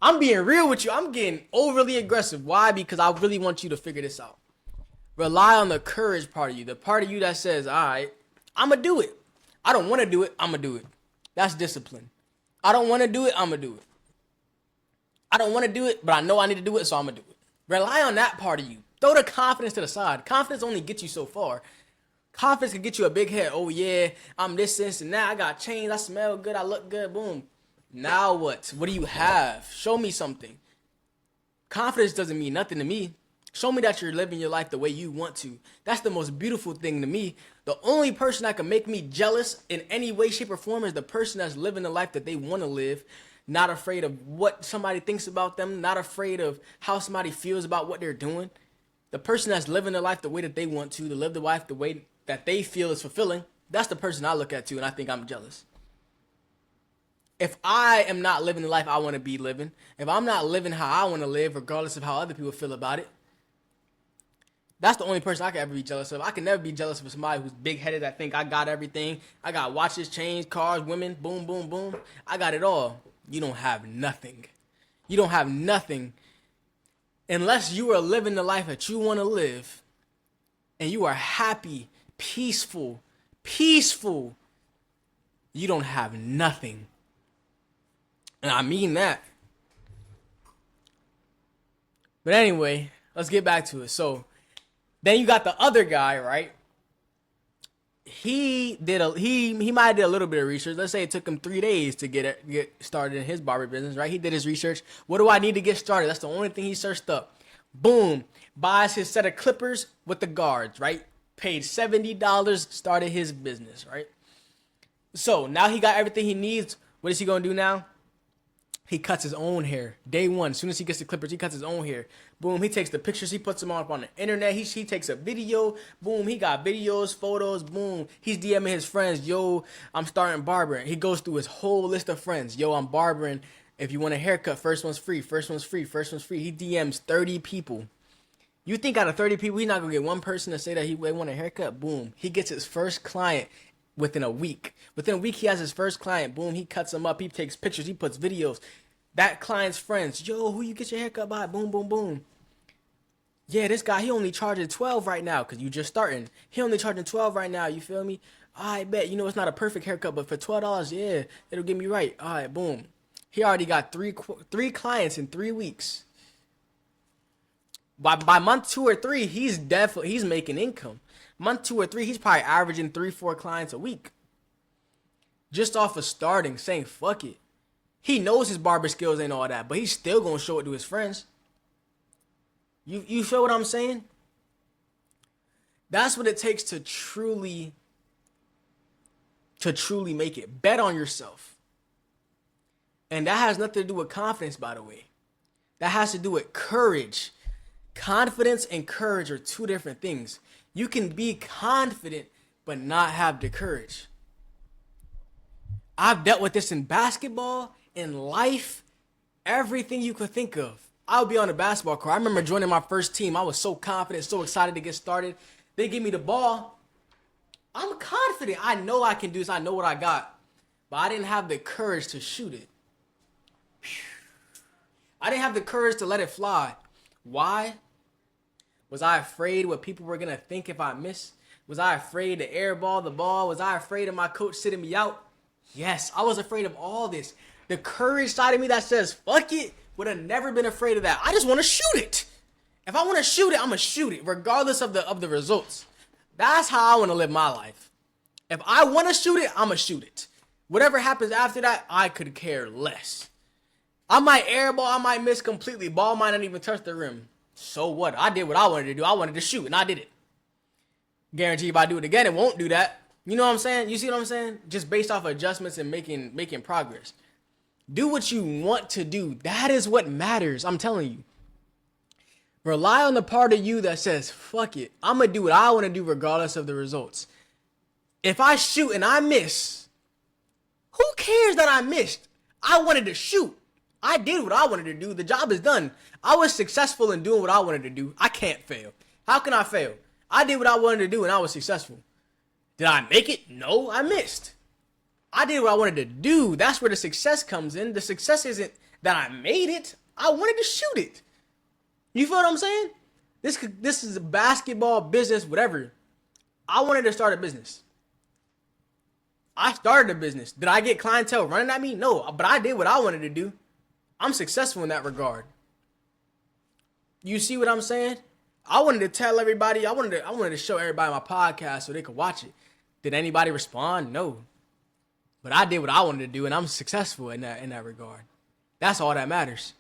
I'm being real with you. I'm getting overly aggressive. Why? Because I really want you to figure this out. Rely on the courage part of you. The part of you that says, all right, I'm going to do it. I don't want to do it. I'm going to do it. That's discipline. I don't want to do it. I'm going to do it. I don't want to do it, but I know I need to do it, so I'm going to do it. Rely on that part of you. Throw the confidence to the side. Confidence only gets you so far. Confidence can get you a big head. Oh, yeah, I'm this and that. I got chains. I smell good. I look good. Boom. Now what? What do you have? Show me something. Confidence doesn't mean nothing to me. Show me that you're living your life the way you want to. That's the most beautiful thing to me. The only person that can make me jealous in any way, shape, or form is the person that's living the life that they want to live. Not afraid of what somebody thinks about them. Not afraid of how somebody feels about what they're doing. The person that's living their life the way that they want to live the life the way that they feel is fulfilling. That's the person I look at too, and I think I'm jealous. If I am not living the life I want to be living, if I'm not living how I want to live, regardless of how other people feel about it, that's the only person I can ever be jealous of. I can never be jealous of somebody who's big-headed that think I got everything. I got watches, chains, cars, women, boom, boom, boom. I got it all. You don't have nothing. You don't have nothing unless you are living the life that you want to live and you are happy, peaceful. You don't have nothing. And I mean that. But anyway, let's get back to it. So then you got the other guy, right? He might have did a little bit of research. Let's say it took him 3 days to get started in his barber business, right? He did his research. What do I need to get started? That's the only thing he searched up. Boom. Buys his set of clippers with the guards, right? Paid $70, started his business, right? So now he got everything he needs. What is he going to do now? He cuts his own hair. Day one, as soon as he gets the clippers, he cuts his own hair. Boom, he takes the pictures, he puts them up on the internet. He takes a video. Boom, he got videos, photos. Boom, he's DMing his friends. Yo, I'm starting barbering. He goes through his whole list of friends. Yo, I'm barbering. If you want a haircut, first one's free. First one's free. First one's free. He DMs 30 people. You think out of 30 people, he's not going to get one person to say that they want a haircut? Boom, he gets his first client within a week. Within a week, he has his first client. Boom, he cuts him up. He takes pictures. He puts videos. That client's friends. Yo, who you get your haircut by? Boom, boom, boom. Yeah, this guy, he only charging 12 right now because you just starting. He only charging 12 right now. You feel me? I bet. You know, it's not a perfect haircut, but for $12, yeah, it'll get me right. All right, boom. He already got three clients in 3 weeks. By month 2 or 3, he's making income. Month 2 or 3, he's probably averaging 3-4 clients a week. Just off of starting, saying fuck it. He knows his barber skills ain't all that, but he's still gonna show it to his friends. You feel what I'm saying? That's what it takes to truly make it. Bet on yourself. And that has nothing to do with confidence, by the way. That has to do with courage. Confidence and courage are 2 different things. You can be confident but not have the courage. I've dealt with this in basketball, in life, everything you could think of. I'll be on the basketball court. I remember joining my first team. I was so confident, so excited to get started. They give me the ball. I'm confident. I know I can do this. I know what I got. But I didn't have the courage to shoot it. I didn't have the courage to let it fly. Why? Was I afraid what people were going to think if I missed? Was I afraid to airball the ball? Was I afraid of my coach sitting me out? Yes, I was afraid of all this. The courage side of me that says, fuck it, would have never been afraid of that. I just want to shoot it. If I want to shoot it, I'm going to shoot it, regardless of the results. That's how I want to live my life. If I want to shoot it, I'm going to shoot it. Whatever happens after that, I could care less. I might airball, I might miss completely. Ball might not even touch the rim. So what? I did what I wanted to do. I wanted to shoot, and I did it. Guarantee if I do it again, it won't do that. You know what I'm saying? You see what I'm saying? Just based off adjustments and making progress. Do what you want to do. That is what matters. I'm telling you. Rely on the part of you that says, fuck it. I'm going to do what I want to do regardless of the results. If I shoot and I miss, who cares that I missed? I wanted to shoot. I did what I wanted to do. The job is done. I was successful in doing what I wanted to do. I can't fail. How can I fail? I did what I wanted to do and I was successful. Did I make it? No, I missed. I did what I wanted to do. That's where the success comes in. The success isn't that I made it. I wanted to shoot it. You feel what I'm saying? This is a basketball business, whatever. I wanted to start a business. I started a business. Did I get clientele running at me? No, but I did what I wanted to do. I'm successful in that regard. You see what I'm saying? I wanted to tell everybody. I wanted to show everybody my podcast so they could watch it. Did anybody respond? No. But I did what I wanted to do, and I'm successful in that regard. That's all that matters.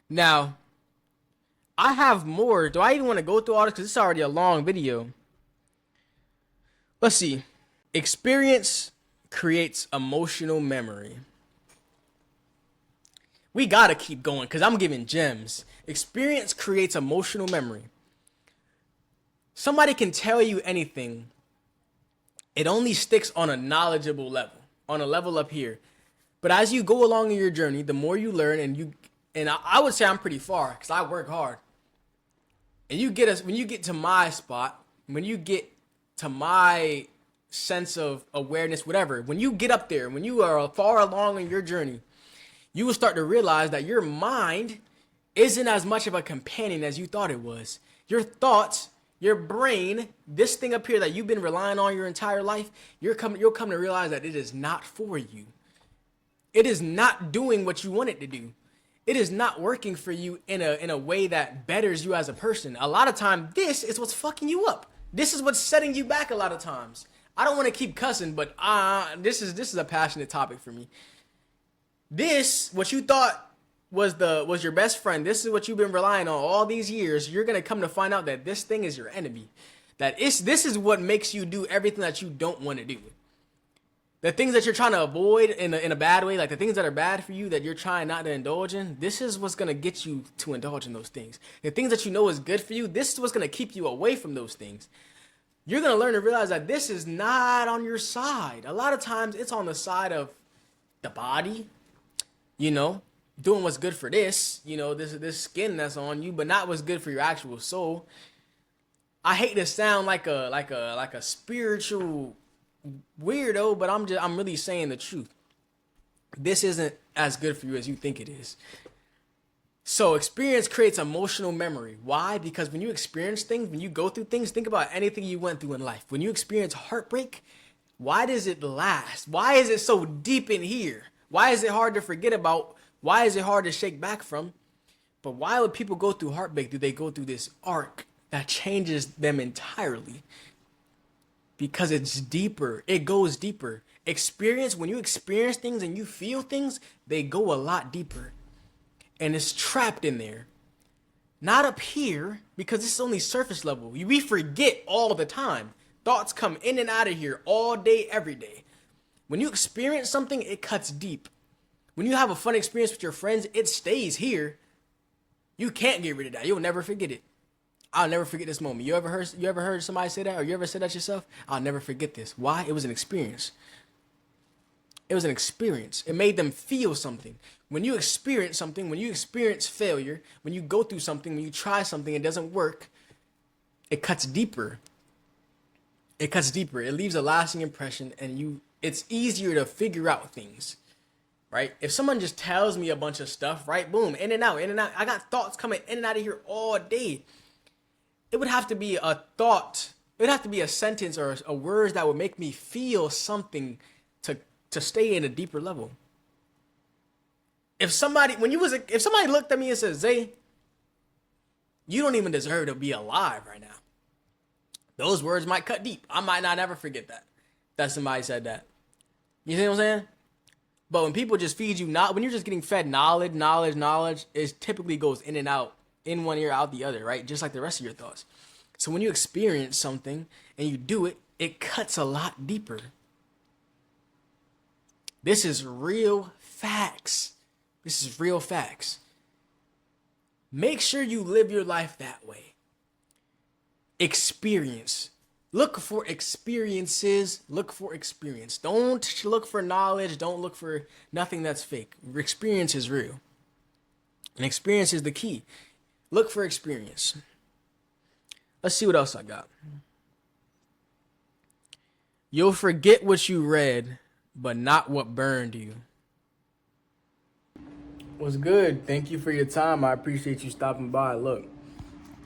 Now, I have more. Do I even want to go through all this? Because it's already a long video. Let's see. Experience creates emotional memory. We got to keep going because I'm giving gems. Experience creates emotional memory. Somebody can tell you anything. It only sticks on a knowledgeable level, on a level up here. But as you go along in your journey, the more you learn, and I would say I'm pretty far because I work hard. And when you get to my spot, when you get to my sense of awareness, whatever, when you get up there, when you are far along in your journey, you will start to realize that your mind isn't as much of a companion as you thought it was. Your thoughts, your brain, this thing up here that you've been relying on your entire life, you'll come to realize that it is not for you. It is not doing what you want it to do. It is not working for you in a way that betters you as a person. A lot of time, this is what's fucking you up. This is what's setting you back a lot of times. I don't want to keep cussing, but this is a passionate topic for me. This, what you thought was your best friend, this is what you've been relying on all these years, you're going to come to find out that this thing is your enemy. This is what makes you do everything that you don't want to do. The things that you're trying to avoid in a bad way, like the things that are bad for you that you're trying not to indulge in, this is what's going to get you to indulge in those things. The things that you know is good for you, this is what's going to keep you away from those things. You're going to learn to realize that this is not on your side. A lot of times it's on the side of the body, doing what's good for this, this skin that's on you, but not what's good for your actual soul. I hate to sound like a spiritual weirdo, but I'm really saying the truth. This isn't as good for you as you think it is. So experience creates emotional memory. Why? Because when you experience things, when you go through things, think about anything you went through in life. When you experience heartbreak, why does it last? Why is it so deep in here? Why is it hard to forget about? Why is it hard to shake back from? But why would people go through heartbreak? Do they go through this arc that changes them entirely? Because it's deeper. It goes deeper. When you experience things and you feel things, they go a lot deeper. And it's trapped in there. Not up here, because it's only surface level. We forget all the time. Thoughts come in and out of here all day, every day. When you experience something, it cuts deep. When you have a fun experience with your friends, it stays here. You can't get rid of that. You'll never forget it. I'll never forget this moment. You ever heard somebody say that, or you ever said that yourself? I'll never forget this. Why? It was an experience. It was an experience. It made them feel something. When you experience something, when you experience failure, when you go through something, when you try something, it doesn't work, it cuts deeper. It cuts deeper. It leaves a lasting impression, and it's easier to figure out things, right? If someone just tells me a bunch of stuff, right? Boom, in and out, in and out. I got thoughts coming in and out of here all day. It would have to be a thought. It would have to be a sentence or a words that would make me feel something to stay in a deeper level. If somebody looked at me and said, Zay, you don't even deserve to be alive right now, those words might cut deep. I might not ever forget that somebody said that. You see what I'm saying? But when people just feed you, when you're just getting fed knowledge, it typically goes in and out, in one ear, out the other, right? Just like the rest of your thoughts. So when you experience something and you do it, it cuts a lot deeper. This is real facts. This is real facts. Make sure you live your life that way. Experience. Look for experiences. Look for experience. Don't look for knowledge. Don't look for nothing that's fake. Experience is real. And experience is the key. Look for experience. Let's see what else I got. You'll forget what you read, but not what burned you. What's good? Thank you for your time. I appreciate you stopping by. Look,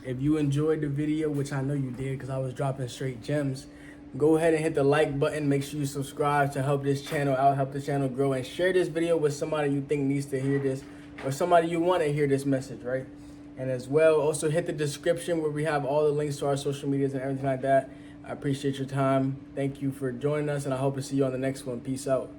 if you enjoyed the video, which I know you did because I was dropping straight gems, go ahead and hit the like button. Make sure you subscribe to help this channel out, help the channel grow, and share this video with somebody you think needs to hear this or somebody you want to hear this message, right? And as well, also hit the description where we have all the links to our social medias and everything like that. I appreciate your time. Thank you for joining us, and I hope to see you on the next one. Peace out.